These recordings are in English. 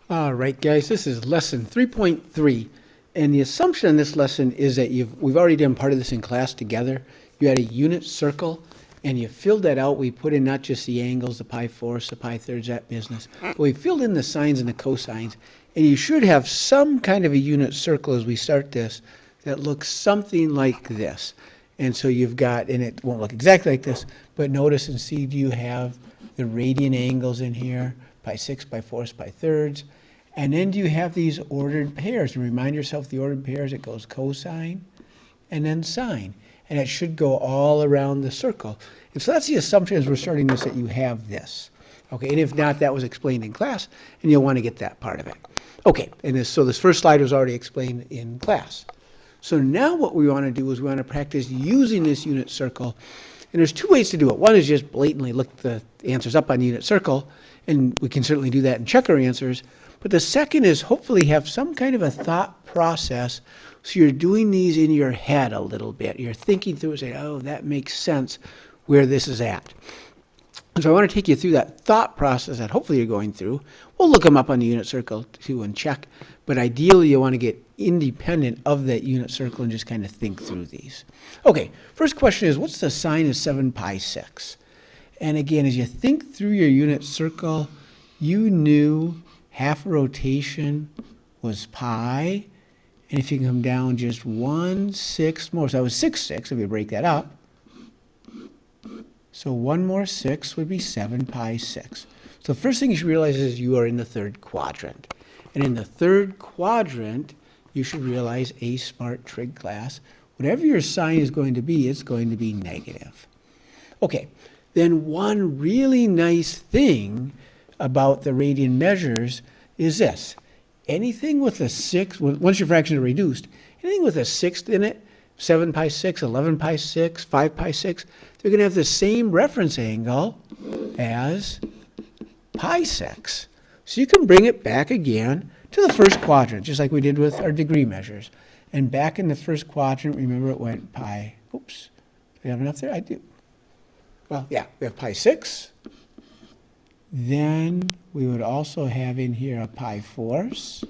All right, guys, this is lesson 3.3, and the assumption in this lesson is that we've already done part of this in class together. You had a unit circle, and you filled that out. We put in not just the angles, the pi fourths, the pi thirds, that business, but we filled in the sines and the cosines, and you should have some kind of a unit circle as we start this that looks something like this. And so you've got, and it won't look exactly like this, but notice and see, do you have the radian angles in here, pi 6, pi fourths, pi thirds, and then do you have these ordered pairs? And remind yourself the ordered pairs, it goes cosine and then sine, and it should go all around the circle. And so that's the assumption as we're starting this, that you have this. Okay, and if not, that was explained in class, and you'll want to get that part of it. Okay, and so this first slide was already explained in class. So now what we want to do is we want to practice using this unit circle. And there's two ways to do it. One is just blatantly look the answers up on the unit circle, and we can certainly do that and check our answers. But the second is hopefully have some kind of a thought process, so you're doing these in your head a little bit. You're thinking through and saying, oh, that makes sense where this is at. So I want to take you through that thought process that hopefully you're going through. We'll look them up on the unit circle too and check, but ideally you want to get independent of that unit circle and just kind of think through these. Okay, first question is, what's the sine of 7 pi 6? And again, as you think through your unit circle, you knew half a rotation was pi, and if you come down just 1/6 more, so that was 6/6 if you break that up. So 1 more 6 would be 7 pi 6. So the first thing you should realize is you are in the third quadrant. And in the third quadrant, you should realize a smart trig class. Whatever your sign is going to be, it's going to be negative. Okay, then one really nice thing about the radian measures is this. Anything with a 6, once your fractions are reduced, anything with a 6th in it, 7 pi 6, 11 pi 6, 5 pi 6, they're going to have the same reference angle as pi 6. So you can bring it back again to the first quadrant, just like we did with our degree measures. And back in the first quadrant, remember it went pi, oops, do we have enough there? I do. Well, yeah, we have pi 6. Then we would also have in here a pi fourths,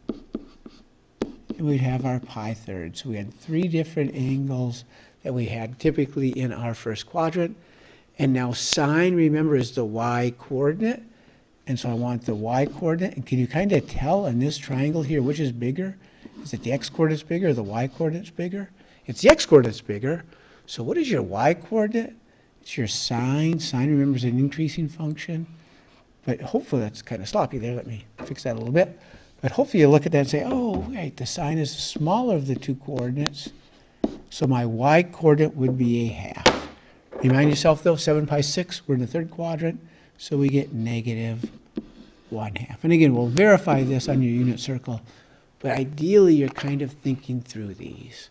and we'd have our pi thirds. So we had 3 different angles that we had typically in our first quadrant. And now sine, remember, is the y coordinate. And so I want the y coordinate. And can you kind of tell in this triangle here which is bigger? Is it the x coordinate's bigger or the y coordinate's bigger? It's the x coordinate's bigger. So what is your y coordinate? It's your sine. Sine, remember, is an increasing function. But hopefully that's kind of sloppy there. Let me fix that a little bit. But hopefully you look at that and say, oh, wait, the sine is the smaller of the 2 coordinates. So my y coordinate would be a half. Remind yourself, though, 7 pi 6, we're in the third quadrant, so we get negative 1/2. And again, we'll verify this on your unit circle, but ideally you're kind of thinking through these.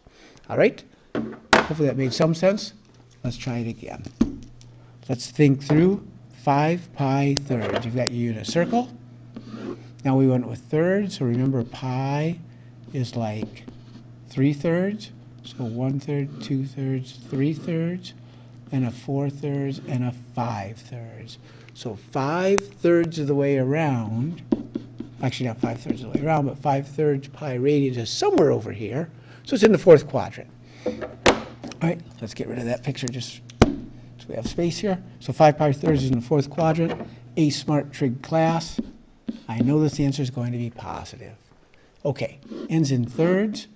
All right? Hopefully that made some sense. Let's try it again. Let's think through 5 pi thirds. You've got your unit circle. Now we went with thirds, so remember pi is like 3/3. So 1/3, 2/3, 3/3, and a 4/3, and a 5/3. So 5/3 of the way around, actually not 5/3 of the way around, but 5/3 pi radians is somewhere over here. So it's in the fourth quadrant. All right, let's get rid of that picture just so we have space here. So 5 pi thirds is in the fourth quadrant. A smart trig class. I know this answer is going to be positive. Okay, ends in thirds.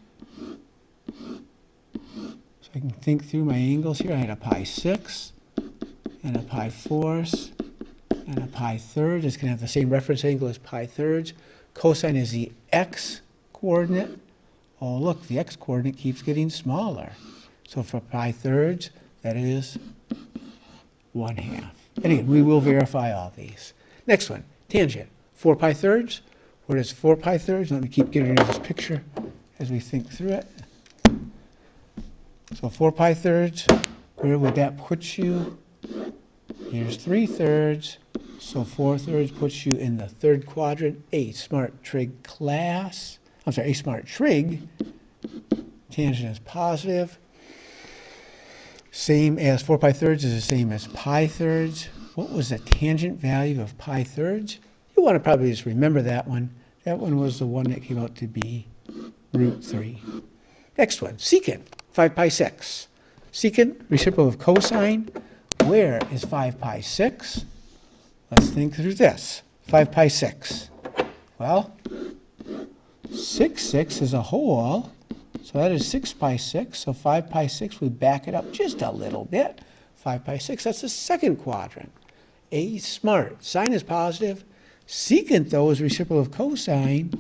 So I can think through my angles here. I had a pi 6 and a pi fourths and a pi third. It's going to have the same reference angle as pi thirds. Cosine is the x coordinate. Oh, look, the x coordinate keeps getting smaller. So for pi thirds, that is 1/2. And again, we will verify all these. Next one, tangent. 4 pi thirds. Where does 4 pi thirds? Let me keep getting rid of this picture as we think through it. So 4 pi thirds, where would that put you? Here's 3/3. So 4/3 puts you in the third quadrant. A smart trig class. I'm sorry, a smart trig. Tangent is positive. Same as 4 pi thirds is the same as pi thirds. What was the tangent value of pi thirds? You want to probably just remember that one. That one was the one that came out to be root 3. Next one, secant, 5 pi 6. Secant, reciprocal of cosine. Where is 5 pi 6? Let's think through this. 5 pi 6. Well, 6 is a whole, so that is 6 pi 6. So 5 pi 6, we back it up just a little bit. 5 pi 6, that's the second quadrant. A, smart. Sine is positive. Secant, though, is reciprocal of cosine,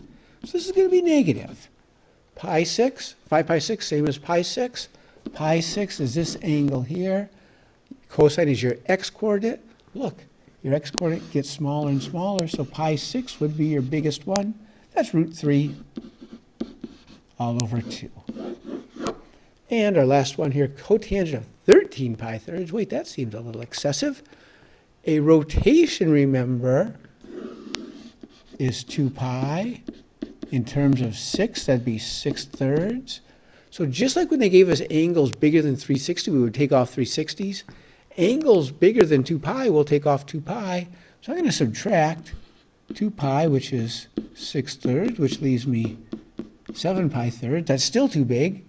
so this is going to be negative. Pi 6, 5 pi 6, same as pi 6. Pi 6 is this angle here. Cosine is your x-coordinate. Look, your x-coordinate gets smaller and smaller, so pi 6 would be your biggest one. That's root 3 all over 2. And our last one here, cotangent of 13 pi thirds. Wait, that seems a little excessive. A rotation, remember, is 2 pi. In terms of 6, that'd be 6 thirds. So just like when they gave us angles bigger than 360, we would take off 360s. Angles bigger than 2 pi, we'll take off 2 pi. So I'm going to subtract 2 pi, which is 6 thirds, which leaves me 7 pi thirds. That's still too big.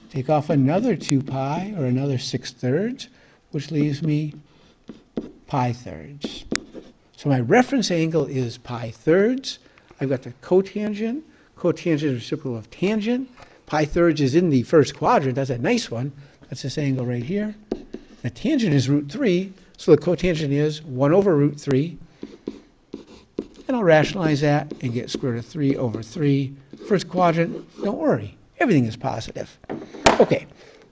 Take off another 2 pi, or another 6 thirds, which leaves me pi thirds. So my reference angle is pi thirds. I've got the cotangent. Cotangent is reciprocal of tangent. Pi thirds is in the first quadrant. That's a nice one. That's this angle right here. The tangent is root 3, so the cotangent is 1 over root 3. And I'll rationalize that and get square root of 3 over 3. First quadrant, don't worry. Everything is positive. Okay,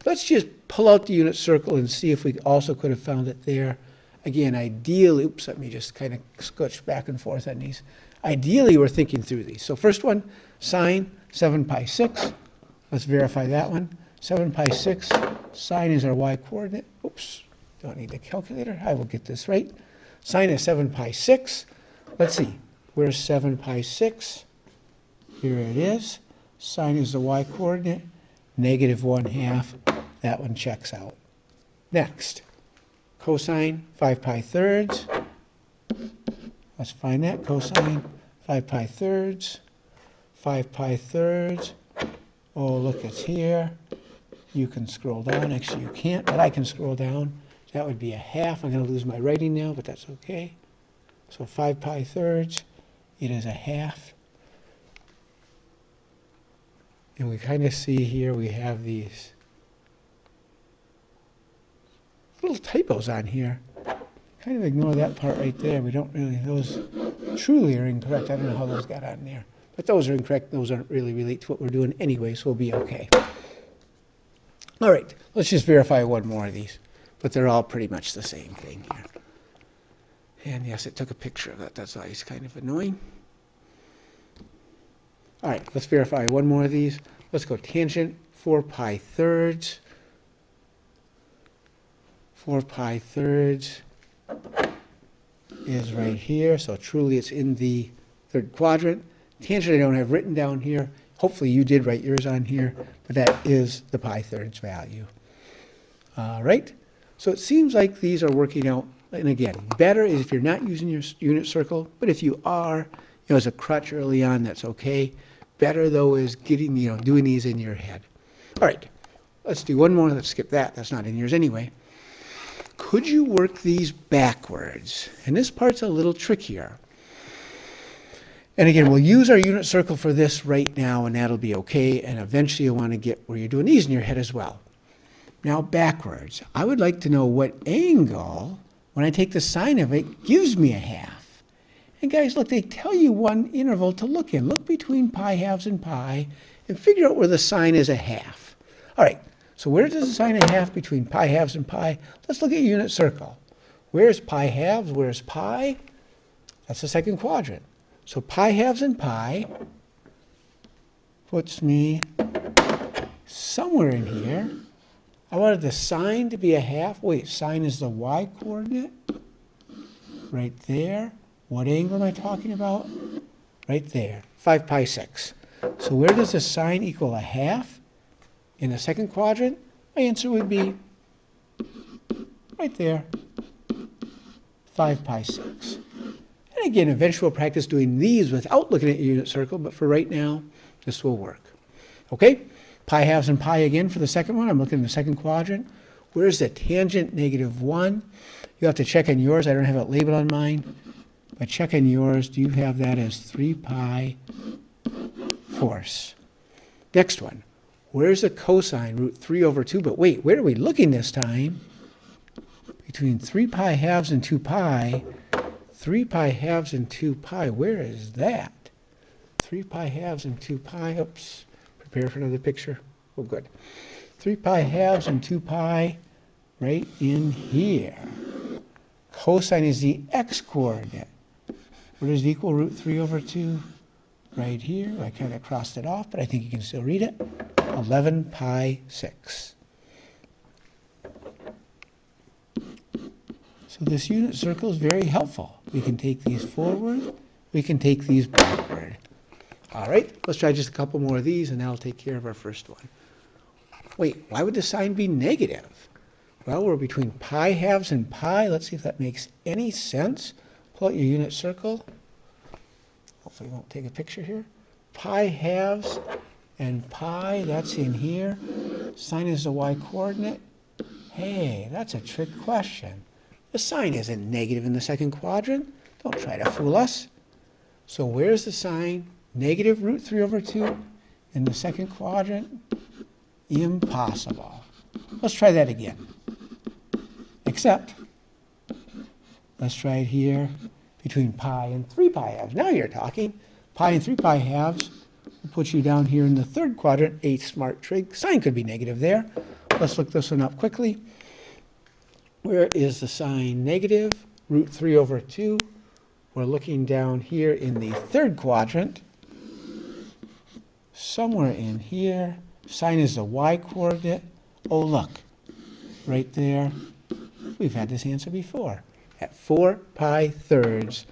let's just pull out the unit circle and see if we also could have found it there. Again, ideally, oops, let me just kind of scooch back and forth on these. Ideally, we're thinking through these. So first one, sine 7 pi 6. Let's verify that one. 7 pi 6, sine is our y-coordinate. Oops, don't need the calculator. I will get this right. Sine is 7 pi 6. Let's see, where's 7 pi 6? Here it is. Sine is the y-coordinate, negative 1/2. That one checks out. Next, cosine 5 pi thirds. Let's find that. Cosine 5 pi thirds. 5 pi thirds. Oh, look, it's here. You can scroll down. Actually, you can't, but I can scroll down. That would be a half. I'm going to lose my writing now, but that's okay. So 5 pi thirds, it is a half. And we kind of see here we have these little typos on here. Kind of ignore that part right there. We don't really, those truly are incorrect. I don't know how those got on there. But those are incorrect. Those aren't really relate to what we're doing anyway, so we'll be okay. All right, let's just verify one more of these. But they're all pretty much the same thing here. And yes, it took a picture of that. That's always kind of annoying. All right, let's verify one more of these. Let's go tangent 4 pi thirds. 4 pi thirds is right here. So truly it's in the third quadrant. Tangent I don't have written down here. Hopefully you did write yours on here, but that is the pi thirds value. All right, so it seems like these are working out. And again, better is if you're not using your unit circle, but if you are, as a crutch early on, that's okay. Better though is getting, doing these in your head. All right, let's do one more. Let's skip that. That's not in yours anyway. Could you work these backwards? And this part's a little trickier. And again, we'll use our unit circle for this right now, and that'll be okay. And eventually you'll want to get where you're doing these in your head as well. Now backwards, I would like to know what angle, when I take the sine of it, gives me a half. And guys, look, they tell you one interval to look in. Look between pi halves and pi, and figure out where the sine is a half. All right, so where does the sine a half between pi halves and pi? Let's look at unit circle. Where's pi halves? Where's pi? That's the second quadrant. So pi halves and pi puts me somewhere in here. I wanted the sine to be a half. Wait, sine is the y-coordinate right there. What angle am I talking about? Right there, 5 pi 6. So where does the sine equal a half in the second quadrant? My answer would be right there, 5 pi 6. And again, eventually we'll practice doing these without looking at your unit circle, but for right now, this will work. Okay, pi halves and pi again for the second one. I'm looking in the second quadrant. Where's the tangent? -1. You have to check on yours. I don't have it labeled on mine. But check on yours. Do you have that as 3 pi fourths? Next one. Where's the cosine? √3/2. But wait, where are we looking this time? Between 3 pi halves and 2 pi. 3 pi halves and 2 pi. Where is that? 3 pi halves and 2 pi. Oops. Prepare for another picture. Oh, good. 3 pi halves and 2 pi right in here. Cosine is the x-coordinate. What does it equal? √3/2? Right here. I kind of crossed it off, but I think you can still read it. 11 pi 6. So this unit circle is very helpful. We can take these forward. We can take these backward. All right, let's try just a couple more of these, and that'll take care of our first one. Wait, why would the sign be negative? Well, we're between pi halves and pi. Let's see if that makes any sense. Pull out your unit circle. Hopefully you won't take a picture here. Pi halves and pi, that's in here. Sign is the y-coordinate. Hey, that's a trick question. The sign isn't negative in the second quadrant. Don't try to fool us. So where's the sign? Negative √3/2 in the second quadrant? Impossible. Let's try that again. Except, let's try it here between pi and 3 pi halves. Now you're talking. Pi and 3 pi halves will put you down here in the third quadrant, a smart trig. Sign could be negative there. Let's look this one up quickly. Where is the sign negative? √3/2. We're looking down here in the third quadrant. Somewhere in here. Sign is the y-coordinate. Oh, look. Right there. We've had this answer before. At 4 pi thirds,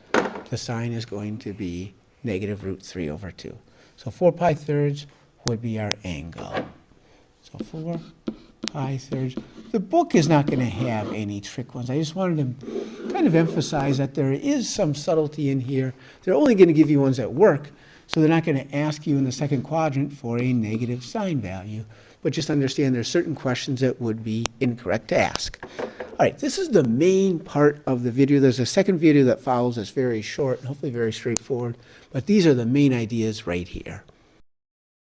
the sign is going to be negative √3/2. So 4 pi thirds would be our angle. So 4 pi thirds. The book is not going to have any trick ones. I just wanted to kind of emphasize that there is some subtlety in here. They're only going to give you ones that work, so they're not going to ask you in the second quadrant for a negative sign value. But just understand there's certain questions that would be incorrect to ask. All right, this is the main part of the video. There's a second video that follows that's very short and hopefully very straightforward. But these are the main ideas right here.